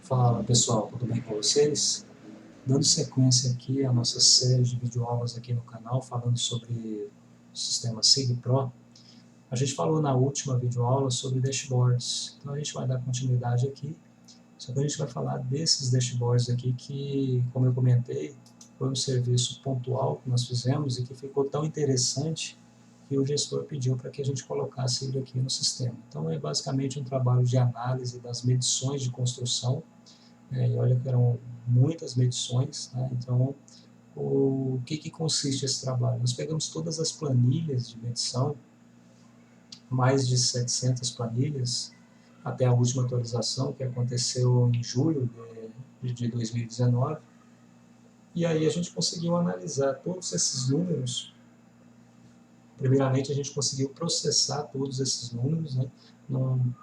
Fala pessoal, tudo bem com vocês? Dando sequência aqui à nossa série de videoaulas aqui no canal, falando sobre o sistema SIG Pro, a gente falou na última videoaula sobre dashboards, então a gente vai dar continuidade aqui, só que a gente vai falar desses dashboards aqui que, como eu comentei, foi um serviço pontual que nós fizemos e que ficou tão interessante que o gestor pediu para que a gente colocasse ele aqui no sistema. Então é basicamente um trabalho de análise das medições de construção, e olha que eram muitas medições, né? Então, o que consiste esse trabalho? Nós pegamos todas as planilhas de medição, mais de 700 planilhas, até a última atualização, que aconteceu em julho de 2019, e aí a gente conseguiu analisar todos esses números. Primeiramente, a gente conseguiu processar todos esses números, né,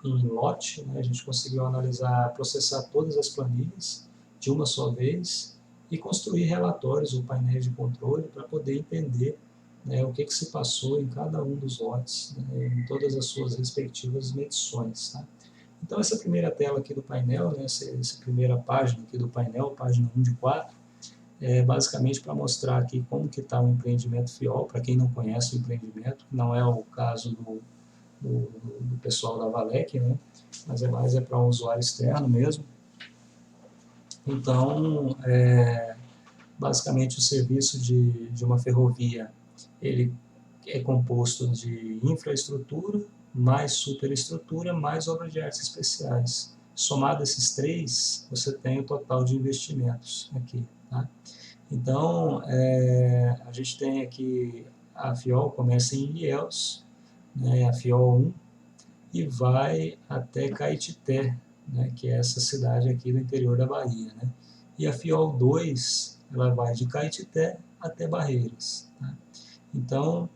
em lote, né, a gente conseguiu analisar, processar todas as planilhas de uma só vez e construir relatórios ou painéis de controle para poder entender, né, o que se passou em cada um dos lotes, né, em todas as suas respectivas medições. Tá? Então, essa primeira tela aqui do painel, né, essa primeira página aqui do painel, página 1 de 4, é basicamente para mostrar aqui como que está o empreendimento FIOL, para quem não conhece o empreendimento, não é o caso do pessoal da Valec, né? Mas é mais para um usuário externo mesmo. Então, basicamente o serviço de uma ferrovia, ele é composto de infraestrutura, mais superestrutura, mais obras de artes especiais. Somado esses três, você tem o total de investimentos aqui. Tá? Então, a gente tem aqui a FIOL começa em Ilhéus, né, a FIOL 1, e vai até Caetité, né, que é essa cidade aqui do interior da Bahia. Né? E a FIOL 2, ela vai de Caetité até Barreiras. Tá? Então,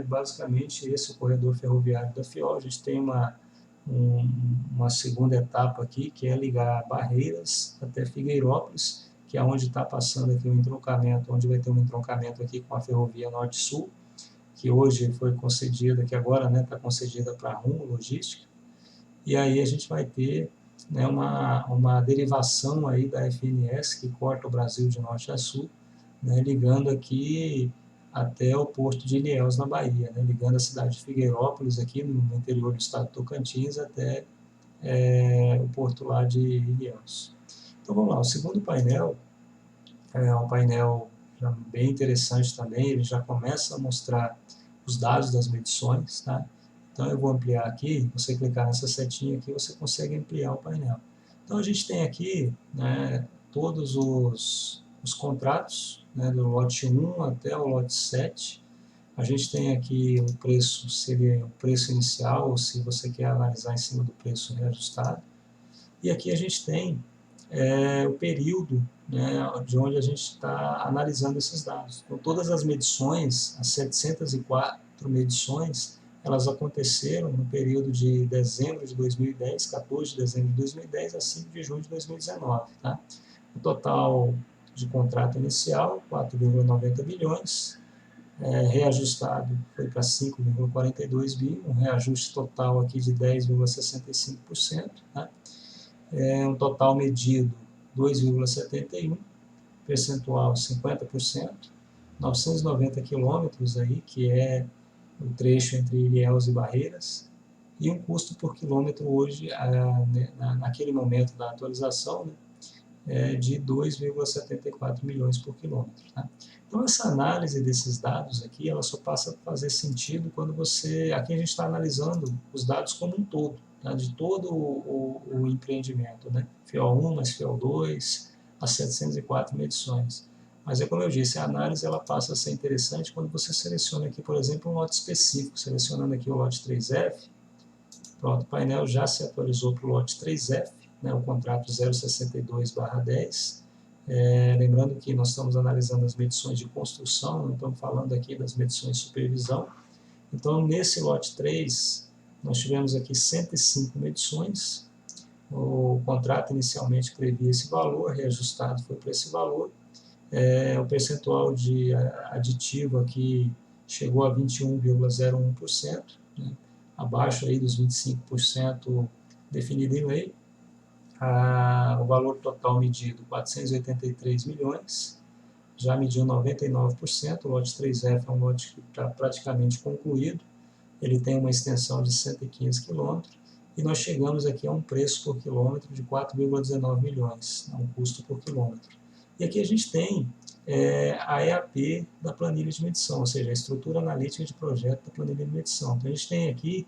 basicamente, esse é o corredor ferroviário da FIOL. A gente tem uma segunda etapa aqui, que é ligar Barreiras até Figueirópolis, que é onde está passando aqui o entroncamento, onde vai ter um entroncamento aqui com a Ferrovia Norte-Sul, que hoje foi concedida, que agora está concedida para a Rumo Logística, e aí a gente vai ter, né, uma derivação aí da FNS, que corta o Brasil de norte a sul, né, ligando aqui até o porto de Ilhéus, na Bahia, né, ligando a cidade de Figueirópolis, aqui no interior do estado de Tocantins, até o porto lá de Ilhéus. Então vamos lá, o segundo painel é um painel bem interessante também, ele já começa a mostrar os dados das medições, tá? Então eu vou ampliar aqui, você clicar nessa setinha aqui, você consegue ampliar o painel. Então a gente tem aqui, né, todos os contratos, né, do lote 1 até o lote 7. A gente tem aqui o preço, seria o preço inicial, ou se você quer analisar em cima do preço reajustado. E aqui a gente tem o período, né, de onde a gente está analisando esses dados. Então, todas as medições, as 704 medições, elas aconteceram no período de dezembro de 2010, 14 de dezembro de 2010 a 5 de junho de 2019. Tá? O total de contrato inicial, 4,90 bilhões, reajustado foi para 5,42 bi, um reajuste total aqui de 10,65%, tá? Um total medido 2,71, percentual 50%, 990 quilômetros aí, que é o trecho entre Ilhéus e Barreiras, e um custo por quilômetro hoje, naquele momento da atualização, né, de 2,74 milhões por quilômetro. Tá? Então, essa análise desses dados aqui, ela só passa a fazer sentido quando você... Aqui a gente está analisando os dados como um todo, tá? De todo o empreendimento, né? FIOL 1 mais FIOL 2, as 704 medições. Mas é como eu disse, a análise ela passa a ser interessante quando você seleciona aqui, por exemplo, um lote específico. Selecionando aqui o lote 3F, pronto, o painel já se atualizou para o lote 3F, né, o contrato 062/10. Lembrando que nós estamos analisando as medições de construção, não estamos falando aqui das medições de supervisão. Então, nesse lote 3, nós tivemos aqui 105 medições. O contrato inicialmente previa esse valor, reajustado foi para esse valor. O percentual de aditivo aqui chegou a 21,01%, né, abaixo aí dos 25% definido em lei. O valor total medido 483 milhões, já mediu 99%, o lote 3F é um lote que está praticamente concluído, ele tem uma extensão de 115 quilômetros, e nós chegamos aqui a um preço por quilômetro de 4,19 milhões, um custo por quilômetro. E aqui a gente tem a EAP da planilha de medição, ou seja, a estrutura analítica de projeto da planilha de medição. Então a gente tem aqui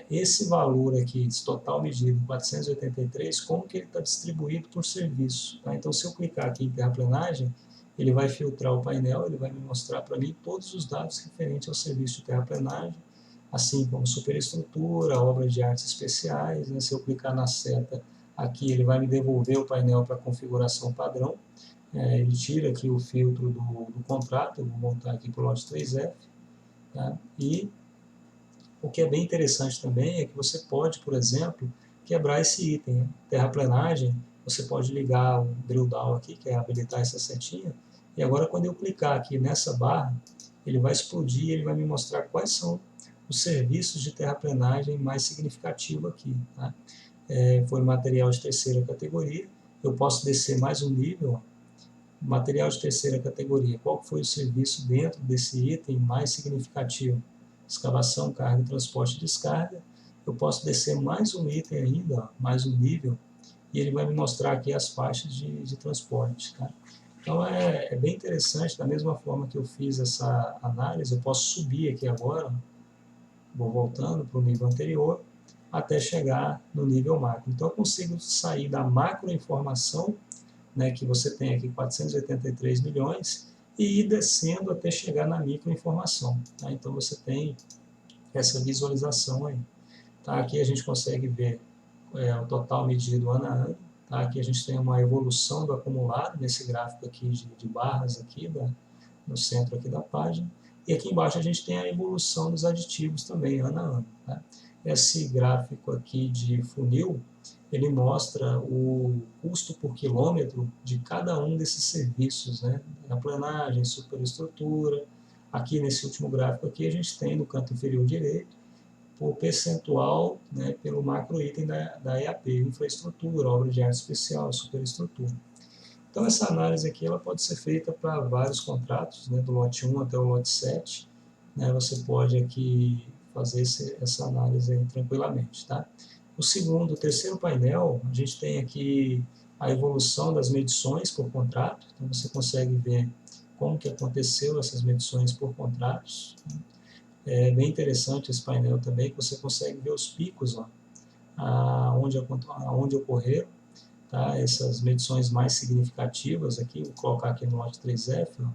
esse valor aqui, esse total medido, 483, como que ele está distribuído por serviço. Tá? Então se eu clicar aqui em terraplenagem, ele vai filtrar o painel, ele vai me mostrar para mim todos os dados referentes ao serviço de terraplenagem, assim como superestrutura, obras de artes especiais. Né? Se eu clicar na seta aqui, ele vai me devolver o painel para configuração padrão. Ele tira aqui o filtro do contrato, eu vou montar aqui para o lote 3F. Tá? E o que é bem interessante também é que você pode, por exemplo, quebrar esse item. Terraplenagem, você pode ligar o drill down aqui, que é habilitar essa setinha, e agora quando eu clicar aqui nessa barra, ele vai explodir e ele vai me mostrar quais são os serviços de terraplenagem mais significativos aqui. Tá? Foi material de terceira categoria, eu posso descer mais um nível, ó. Material de terceira categoria, qual foi o serviço dentro desse item mais significativo? Escavação, carga, transporte e descarga. Eu posso descer mais um item ainda, ó, mais um nível, e ele vai me mostrar aqui as faixas de transporte. Tá? Então é bem interessante, da mesma forma que eu fiz essa análise, eu posso subir aqui agora, vou voltando para o nível anterior, até chegar no nível macro. Então eu consigo sair da macroinformação, né, que você tem aqui 483 milhões, e ir descendo até chegar na microinformação. Tá? Então você tem essa visualização aí. Tá? Aqui a gente consegue ver o total medido ano a ano. Tá? Aqui a gente tem uma evolução do acumulado nesse gráfico aqui de barras aqui no centro aqui da página. E aqui embaixo a gente tem a evolução dos aditivos também, ano a ano. Tá? Esse gráfico aqui de funil, ele mostra o custo por quilômetro de cada um desses serviços, né? Terraplenagem, superestrutura. Aqui nesse último gráfico aqui a gente tem no canto inferior direito por percentual, né, pelo macro item da EAP, infraestrutura, obra de arte especial, superestrutura. Então essa análise aqui ela pode ser feita para vários contratos, né, do lote 1 até o lote 7. Né, você pode aqui fazer essa análise aí tranquilamente. Tá? O terceiro painel, a gente tem aqui a evolução das medições por contrato. Então você consegue ver como que aconteceu essas medições por contratos. É bem interessante esse painel também, que você consegue ver os picos, ó, onde ocorreram, tá? Essas medições mais significativas aqui, vou colocar aqui no lote 3F, ó.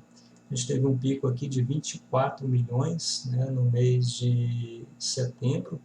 A gente teve um pico aqui de 24 milhões, né, no mês de setembro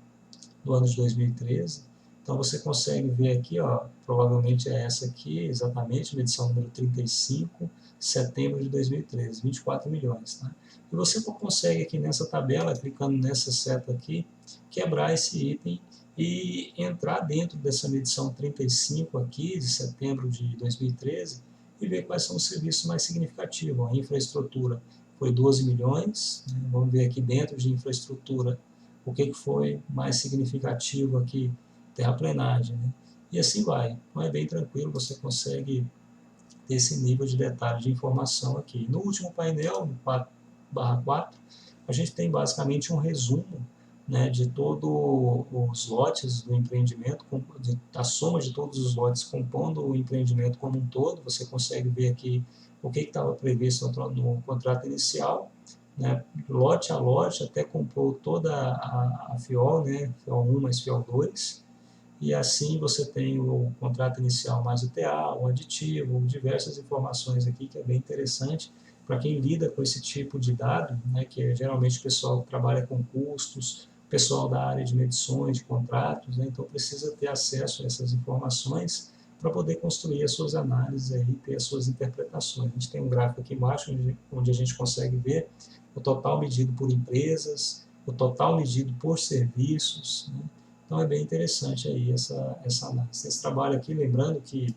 do ano de 2013. Então você consegue ver aqui, ó, provavelmente é essa aqui, exatamente, medição número 35, setembro de 2013, 24 milhões. Tá? E você consegue aqui nessa tabela, clicando nessa seta aqui, quebrar esse item e entrar dentro dessa medição 35 aqui, de setembro de 2013, e ver quais são os serviços mais significativos. A infraestrutura foi 12 milhões, né? Vamos ver aqui dentro de infraestrutura o que foi mais significativo aqui, terraplenagem, né? E assim vai. Então é bem tranquilo, você consegue ter esse nível de detalhe de informação aqui. No último painel, no 4/4, a gente tem basicamente um resumo, né, de todos os lotes do empreendimento, a soma de todos os lotes compondo o empreendimento como um todo. Você consegue ver aqui o que estava previsto no contrato inicial, né, lote a lote, até comprou toda a FIOL, né, FIOL 1 mais FIOL 2, e assim você tem o contrato inicial mais o TA, o aditivo, diversas informações aqui que é bem interessante para quem lida com esse tipo de dado, né, que é geralmente o pessoal que trabalha com custos, pessoal da área de medições, de contratos, né, então precisa ter acesso a essas informações para poder construir as suas análises aí, ter as suas interpretações. A gente tem um gráfico aqui embaixo onde a gente consegue ver o total medido por empresas, o total medido por serviços, né? Então é bem interessante aí essa análise. Esse trabalho aqui, lembrando que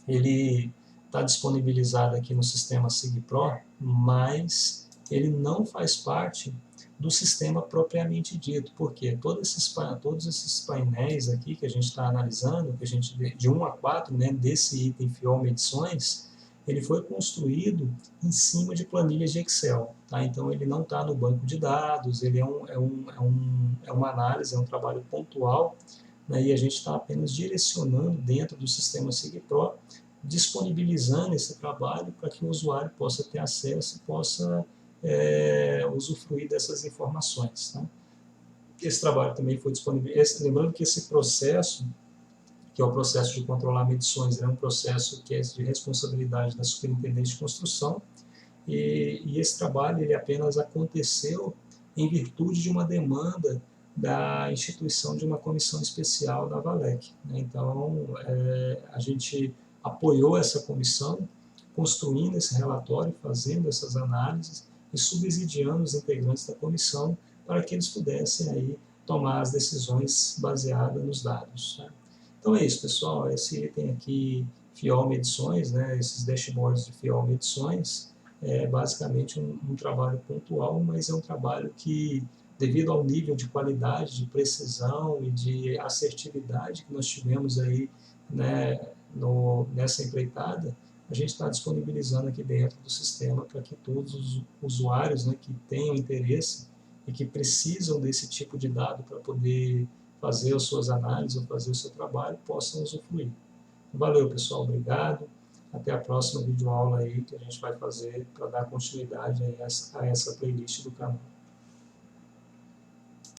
ele está disponibilizado aqui no sistema SIGPRO, mas ele não faz parte do sistema propriamente dito, porque todos esses painéis aqui que a gente está analisando, que a gente de 1 a 4, né, desse item FIOL Medições, ele foi construído em cima de planilhas de Excel. Tá? Então, ele não está no banco de dados, ele é uma análise, é um trabalho pontual, né, e a gente está apenas direcionando dentro do sistema SIGPRO, disponibilizando esse trabalho para que o usuário possa ter acesso e possa usufruir dessas informações. Tá? Esse trabalho também foi disponível. Lembrando que esse processo, que é o processo de controlar medições, é um processo que é de responsabilidade da Superintendente de Construção, e esse trabalho ele apenas aconteceu em virtude de uma demanda da instituição de uma comissão especial da Valec. Então, a gente apoiou essa comissão, construindo esse relatório, fazendo essas análises e subsidiando os integrantes da comissão para que eles pudessem aí tomar as decisões baseadas nos dados. Tá? Então é isso, pessoal. Esse item aqui, FIOL Medições, né, esses dashboards de FIOL Medições, é basicamente um trabalho pontual, mas é um trabalho que, devido ao nível de qualidade, de precisão e de assertividade que nós tivemos aí, né, nessa empreitada, a gente está disponibilizando aqui dentro do sistema para que todos os usuários, né, que tenham interesse e que precisam desse tipo de dado para poder fazer as suas análises ou fazer o seu trabalho, possam usufruir. Valeu, pessoal. Obrigado. Até a próxima videoaula aí que a gente vai fazer para dar continuidade a essa playlist do canal.